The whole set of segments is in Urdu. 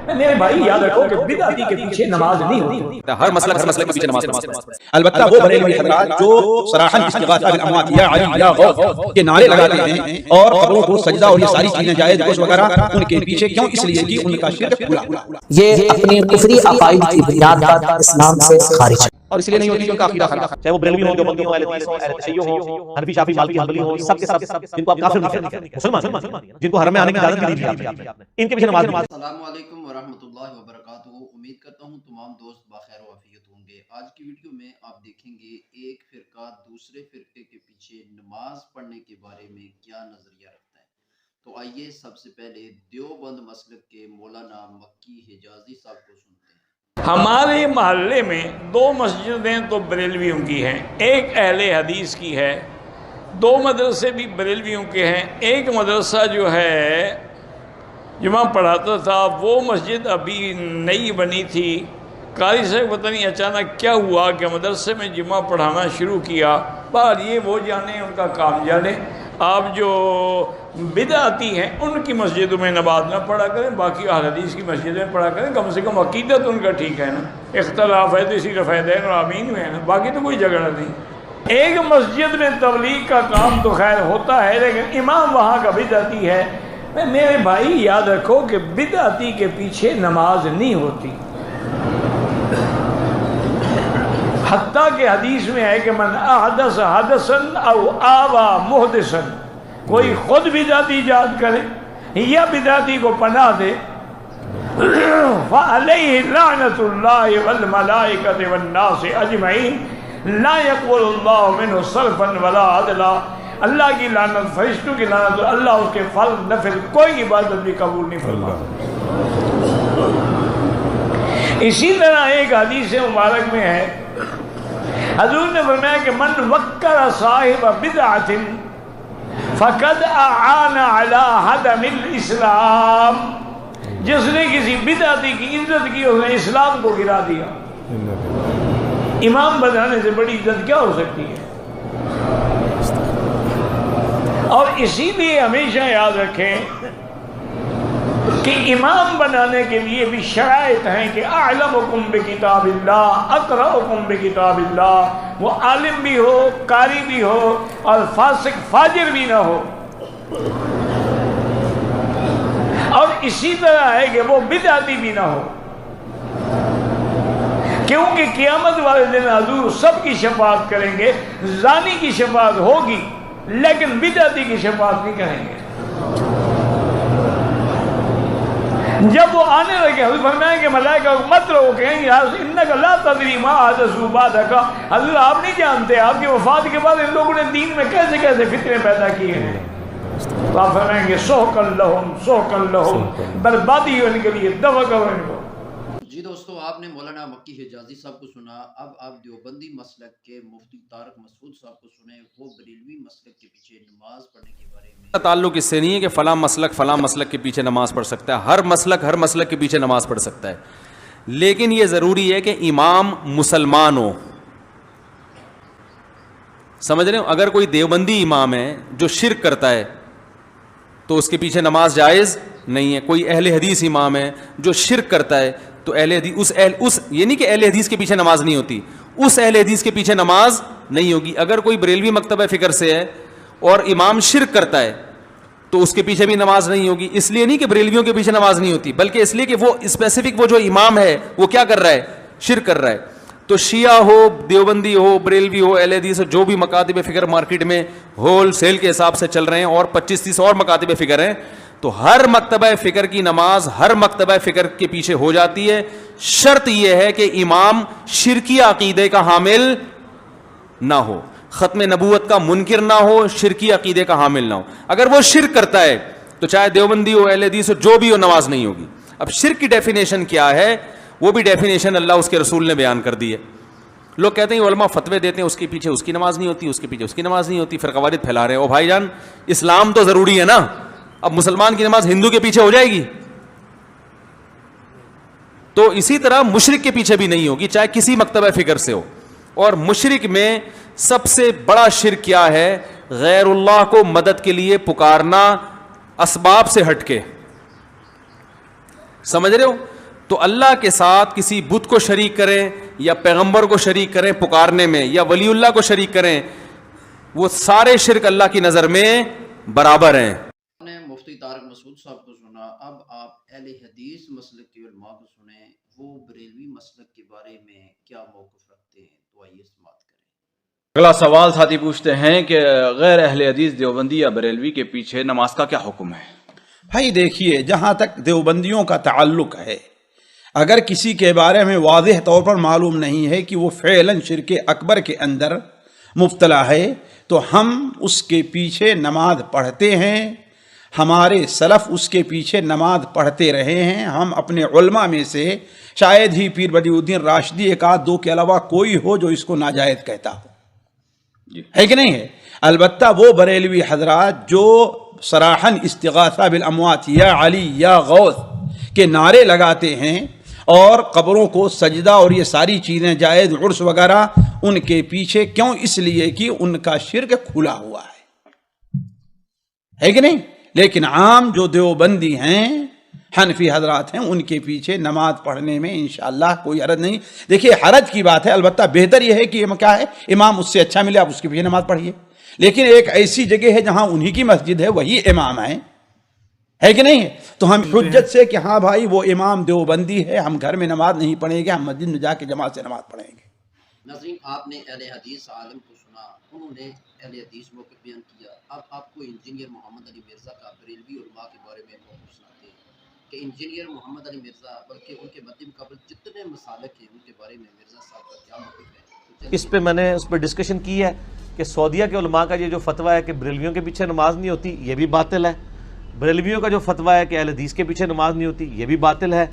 میرے بھائی یاد رکھو کہ بدعتی کے پیچھے نماز نہیں ہوتی. ہر مسئلہ کے پیچھے نماز پڑھنا. البتہ وہ بریلوی حضرات جو صراحاً استغاثہ بالاموات یا علی یا غوث کے نعرے لگاتے ہیں اور قبروں کو سجدہ اور یہ ساری چیزیں جائز گوش وغیرہ، ان کے پیچھے کیوں؟ اس لیے کہ ان کا شرک پورا. یہ اپنی کفری عقائد کی بنیاد پر اسلام سے خارج ہے، اور اس لیے نہیں ہوتی کیونکہ عقیدہ خراب. چاہے وہ بریلوی ہوں، دیوبندی ہوں، اہل حدیث ہوں، اہل تشیع ہوں، حنفی شافعی مالکی حنبلی ہوں، سب کے سب جن کو آپ کافر نہیں کہتے، مسلمان جن کو حرم میں آنے کی اجازت نہیں دی آپ نے، ان کے پیچھے نماز نہیں. السلام علیکم ورحمۃ اللہ وبرکاتہ. امید کرتا ہوں تمام دوست بخیر و عافیت ہوں گے. آج کی ویڈیو میں آپ دیکھیں گے ایک فرقہ دوسرے فرقے کے پیچھے نماز پڑھنے کے بارے میں کیا نظریہ رکھتا ہے. تو آئیے سب سے پہلے دیوبند مسلک کے مولانا مکی حجازی صاحب کو سنتے ہیں. ہمارے محلے میں دو مسجدیں تو بریلویوں کی ہیں، ایک اہل حدیث کی ہے، دو مدرسے بھی بریلویوں کے ہیں. ایک مدرسہ جو ہے جمعہ پڑھاتا تھا، وہ مسجد ابھی نئی بنی تھی. قاری صاحب پتہ نہیں اچانک کیا ہوا کہ مدرسے میں جمعہ پڑھانا شروع کیا. بہر یہ وہ جانے، ان کا کام جانے. آپ جو بدعتی ہیں ان کی مسجدوں میں نماز نہ پڑھا کریں، باقی اہل حدیث کی مسجد میں پڑھا کریں. کم سے کم عقیدت ان کا ٹھیک ہے نا. اختلاف ہے تو اسی رفیدین اور آمین میں ہے نا، باقی تو کوئی جھگڑا نہیں. ایک مسجد میں تبلیغ کا کام تو خیر ہوتا ہے، لیکن امام وہاں کا بدعتی ہے. میرے بھائی یاد رکھو کہ بدعتی کے پیچھے نماز نہیں ہوتی. حتیٰ کہ حدیث میں ہے کہ من احدث حدثا او آوى محدثا، کوئی خود بدعتی ایجاد کرے یا بدعتی کو پناہ دے، فعلیہ لعنۃ اللہ والملائکۃ والناس اجمعین لا يقبل اللہ منہ صرفا ولا عدلا. اللہ کی لعنت، فرشتوں کی لعنت، اللہ اس کے فرض نفل کوئی عبادت بھی قبول نہیں فرماتا. اسی طرح ایک حدیث مبارک میں ہے، حضور نے فرمایا کہ من وکر صاحب بدعۃ فقد اعان علی ہدم الاسلام، جس نے کسی بدعتی کی عزت کی اس نے اسلام کو گرا دیا. امام بنانے سے بڑی عزت کیا ہو سکتی ہے؟ اور اسی لیے ہمیشہ یاد رکھیں کہ امام بنانے کے لیے بھی شرائط ہیں کہ اعلمکم بکتاب اللہ اقرأکم بکتاب اللہ. وہ عالم بھی ہو، قاری بھی ہو، اور فاسق فاجر بھی نہ ہو. اور اسی طرح ہے کہ وہ بدعتی بھی نہ ہو، کیونکہ قیامت والے دن حضور سب کی شفاعت کریں گے. زانی کی شفاعت ہوگی لیکن بدعتی کی شفاعت نہیں کریں گے. جب وہ آنے لگے حضور فرمائیں کہ ملائکہ کو مت رو، کہیں انک لا تدری ما احدثوا بعدک، حضور آپ نہیں جانتے آپ کی وفات کے بعد ان لوگوں نے دین میں کیسے کیسے فتنے پیدا کیے ہیں. تو آپ فرمائیں گے سحقا لہم سحقا لہم، بربادی ہو ان کے لیے، دفع کرو ان کو. جی دوستو، آپ نے مولانا مکی حجازی صاحب کو سنا. اب آپ دیوبندی مسلک کے مفتی طارق مسعود صاحب کو سنیں. وہ بریلوی مسلک کے پیچھے نماز پڑھنے کے بارے میں تعلق اس سے نہیں ہے کہ فلاں مسلک کے پیچھے نماز پڑھ سکتا ہے. ہر مسلک کے پیچھے نماز پڑھ سکتا ہے، لیکن یہ ضروری ہے کہ امام مسلمان ہو. سمجھ رہے ہو؟ اگر کوئی دیوبندی امام ہے جو شرک کرتا ہے تو اس کے پیچھے نماز جائز نہیں ہے. کوئی اہل حدیث امام ہے جو شرک کرتا ہے تو اہل حدیث یہ نہیں کہ اہل حدیث کے پیچھے نماز نہیں ہوتی، اس اہل حدیث کے پیچھے نماز نہیں ہوگی. اگر کوئی بریلوی مکتبہ فکر سے ہے اور امام شرک کرتا ہے تو اس کے پیچھے بھی نماز نہیں ہوگی. اس لیے نہیں کہ بریلویوں کے پیچھے نماز نہیں ہوتی، بلکہ اس لیے کہ وہ اسپیسیفک وہ جو امام ہے وہ کیا کر رہا ہے؟ شرک کر رہا ہے. تو شیعہ ہو، دیوبندی ہو، بریلوی ہو، اہل حدیث ہو، جو بھی مکاتب فکر مارکیٹ میں ہول سیل کے حساب سے چل رہے ہیں اور 25-30 اور مکاتب فکر ہیں، تو ہر مکتبہ فکر کی نماز ہر مکتبہ فکر کے پیچھے ہو جاتی ہے. شرط یہ ہے کہ امام شرکی عقیدے کا حامل نہ ہو، ختم نبوت کا منکر نہ ہو، شرکی عقیدے کا حامل نہ ہو. اگر وہ شرک کرتا ہے تو چاہے دیوبندی ہو، اہل حدیث ہو، جو بھی ہو، نماز نہیں ہوگی. اب شرک کی ڈیفینیشن کیا ہے؟ وہ بھی ڈیفینیشن اللہ اس کے رسول نے بیان کر دی ہے. لوگ کہتے ہیں علماء فتوے دیتے ہیں اس کے پیچھے اس کی نماز نہیں ہوتی، اس کے پیچھے اس کی نماز نہیں ہوتی، فرقواریت پھیلا رہے ہیں. او بھائی جان، اسلام تو ضروری ہے نا. اب مسلمان کی نماز ہندو کے پیچھے ہو جائے گی؟ تو اسی طرح مشرک کے پیچھے بھی نہیں ہوگی، چاہے کسی مکتبہ فکر سے ہو. اور مشرک میں سب سے بڑا شرک کیا ہے؟ غیر اللہ کو مدد کے لیے پکارنا اسباب سے ہٹ کے. سمجھ رہے ہو؟ تو اللہ کے ساتھ کسی بت کو شریک کریں یا پیغمبر کو شریک کریں پکارنے میں، یا ولی اللہ کو شریک کریں، وہ سارے شرک اللہ کی نظر میں برابر ہیں۔ نے مفتی طارق مسعود صاحب کو سنا، اب آپ اہل حدیث مسلک کے علماء کو سنیں، وہ بریلوی مسلک کے بارے میں کیا موقف رکھتے ہیں، تو آئیے سماعت کریں۔ اگلا سوال ساتھی پوچھتے ہیں کہ غیر اہل حدیث دیوبندی یا بریلوی کے پیچھے نماز کا کیا حکم ہے؟ بھائی دیکھیے، جہاں تک دیوبندیوں کا تعلق ہے، اگر کسی کے بارے میں واضح طور پر معلوم نہیں ہے کہ وہ فعلاً شرک اکبر کے اندر مبتلا ہے تو ہم اس کے پیچھے نماز پڑھتے ہیں، ہمارے سلف اس کے پیچھے نماز پڑھتے رہے ہیں۔ ہم اپنے علماء میں سے شاید ہی پیر بدیع الدین راشدی ایک آدھ دو کے علاوہ کوئی ہو جو اس کو ناجائز کہتا ہو، ہے کہ نہیں ہے؟ البتہ وہ بریلوی حضرات جو صراحاً استغاثہ بالاموات یا علی یا غوث کے نعرے لگاتے ہیں اور قبروں کو سجدہ اور یہ ساری چیزیں جائز، عرس وغیرہ، ان کے پیچھے کیوں؟ اس لیے کہ ان کا شرک کھلا ہوا ہے کہ نہیں؟ لیکن عام جو دیوبندی ہیں، حنفی حضرات ہیں، ان کے پیچھے نماز پڑھنے میں انشاءاللہ کوئی حرج نہیں۔ دیکھیے حرج کی بات ہے، البتہ بہتر یہ ہے کہ کیا ہے، امام اس سے اچھا ملے، آپ اس کے پیچھے نماز پڑھیے، لیکن ایک ایسی جگہ ہے جہاں انہی کی مسجد ہے، وہی امام ہے کہ نہیں ہے، تو ہم حجت سے کہ ہاں بھائی وہ امام دیوبندی ہے، ہم گھر میں نماز نہیں پڑھیں گے، ہم مسجد میں جا کے جماعت سے نماز پڑھیں گے۔ ناظرین، آپ نے اہل حدیث عالم کو سنا، انہوں نے اہل حدیث موقف بیان کیا۔ اب آپ کو انجینئر محمد علی مرزا کا بریلوی علماء کے بارے میں موقف سناتے ہیں کہ انجینئر محمد علی مرزا بلکہ ان کے مد مقابل جتنے مسالک ہیں ان کے بارے میں مرزا صاحب کا کیا موقف ہے۔ اس پہ میں نے اس پہ ڈسکشن کی ہے کہ سعودیہ کے علماء کا یہ جو فتویٰ ہے کہ بریلویوں کے پیچھے نماز نہیں ہوتی، یہ بھی باطل ہے۔ بریلویوں کا جو فتویٰ ہے کہ اہل حدیث کے پیچھے نماز نہیں ہوتی، یہ بھی باطل ہے۔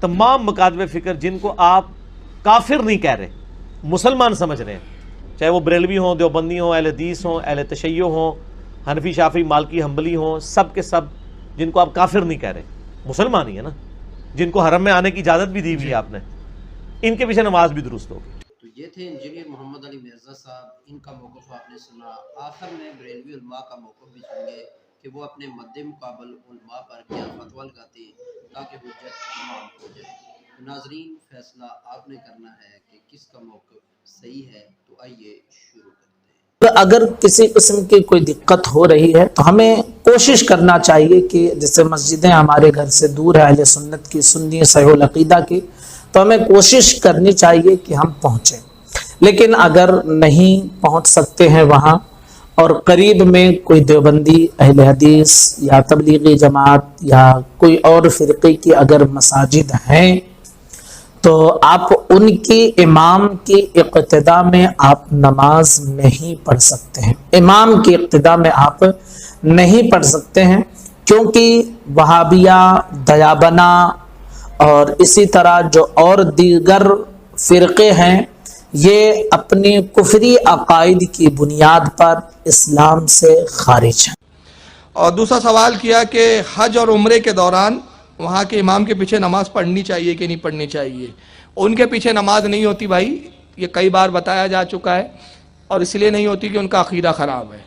تمام مکاتب فکر جن کو آپ کافر نہیں کہہ رہے، مسلمان سمجھ رہے ہیں، چاہے وہ بریلوی ہوں، دیوبندی ہوں، اہل حدیث ہوں، اہل تشیع ہوں، حنفی شافعی مالکی حنبلی ہوں، سب کے سب جن کو آپ کافر نہیں کہہ رہے، مسلمان ہی ہے نا، جن کو حرم میں آنے کی اجازت بھی دی ہوئی ہے آپ نے، ان کے پیچھے نماز بھی درست ہوگی۔ تو یہ تھے انجینئر محمد علی مرزا صاحب، ان کا موقف آپ نے سنا۔ آخر میں بریلوی علماء کا موقف بھی سن گے کہ وہ اپنے مد مقابل علماء پر کیا فتویٰ لگاتے ہیں تاکہ حجت تمام ہو جائے۔ ناظرین، فیصلہ آپ نے کرنا ہے کہ کس کا موقف صحیح ہے، تو آئیے شروع کرتے ہیں۔ اگر کسی قسم کی کوئی دقت ہو رہی ہے تو ہمیں کوشش کرنا چاہیے کہ جیسے مسجدیں ہمارے گھر سے دور ہے اہل سنت کی، سنی صحیح العقیدہ کی، تو ہمیں کوشش کرنی چاہیے کہ ہم پہنچیں۔ لیکن اگر نہیں پہنچ سکتے ہیں وہاں اور قریب میں کوئی دیوبندی، اہل حدیث یا تبلیغی جماعت یا کوئی اور فرقے کی اگر مساجد ہیں تو آپ ان کی امام کی اقتداء میں آپ نماز نہیں پڑھ سکتے ہیں، امام کی اقتداء میں آپ نہیں پڑھ سکتے ہیں، کیونکہ وہابیہ، دیابنا اور اسی طرح جو اور دیگر فرقے ہیں، یہ اپنی کفری عقائد کی بنیاد پر اسلام سے خارج ہیں۔ اور دوسرا سوال کیا کہ حج اور عمرے کے دوران وہاں کے امام کے پیچھے نماز پڑھنی چاہیے کہ نہیں پڑھنی چاہیے۔ ان کے پیچھے نماز نہیں ہوتی بھائی، یہ کئی بار بتایا جا چکا ہے، اور اس لیے نہیں ہوتی کہ ان کا عقیدہ خراب ہے۔